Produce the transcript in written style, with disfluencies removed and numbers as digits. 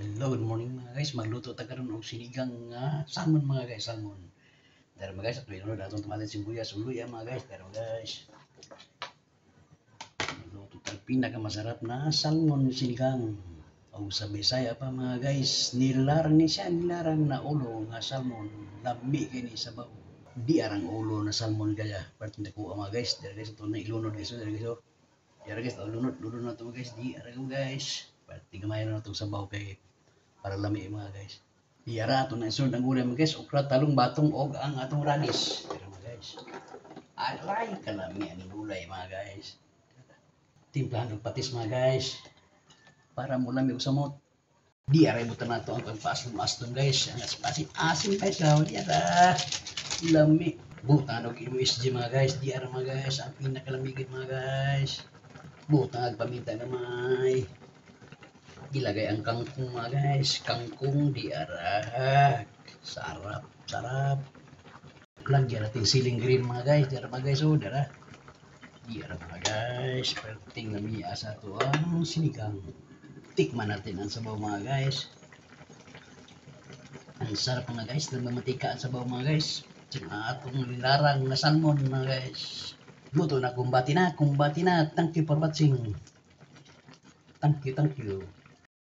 Hello, good morning mga guys. Magluto ta karon og sinigang nga salmon mga guys, salmon. Dara mga guys, at may lunod atong tumatin sibuyas ug luya mga guys. Dara mga guys. Magluto ta pinakamasarap na salmon sinigang. O sa Bisaya pa mga guys, nilarang ni siya, nilarang na ulo nga salmon. Lami kini sa baw. Di arang ulo na salmon kaya. Parte na ko mga guys. Dara guys, ito na ilunod guys. Dara guys. Dara guys, lunod na to guys. Di arang guys. Parte gamay na itong sabaw kay para lami mga guys. Iyara ato na isunod ang gulay mga guys, okra, talong, batong og ang atong radish. Pero mga guys, aray kalami ang gulay mga guys. Timplahan og patis mga guys para mo lami og samot. Di aray butan nato ang pagpaaston guys. Ang asin guys daw di ara lami. Butan og MSG mga guys, di ara mga guys, ang pinakalamigit mga guys. Butan og paminta gamay. Ilagay ang kangkong mga guys, kangkong di ara. Sarap. Lagyan natin siling green mga guys, dara mga guys, oh dara. Di ara mga guys, perting lamiya sa ito ang sinigang. Tikman natin ang sabaw mga guys. Ang sarap mga guys, nagmamatika ang sabaw mga guys. Tsaka atong nilarang na salmon mga guys. Luto na, kumbati na. Thank you for watching. Thank you.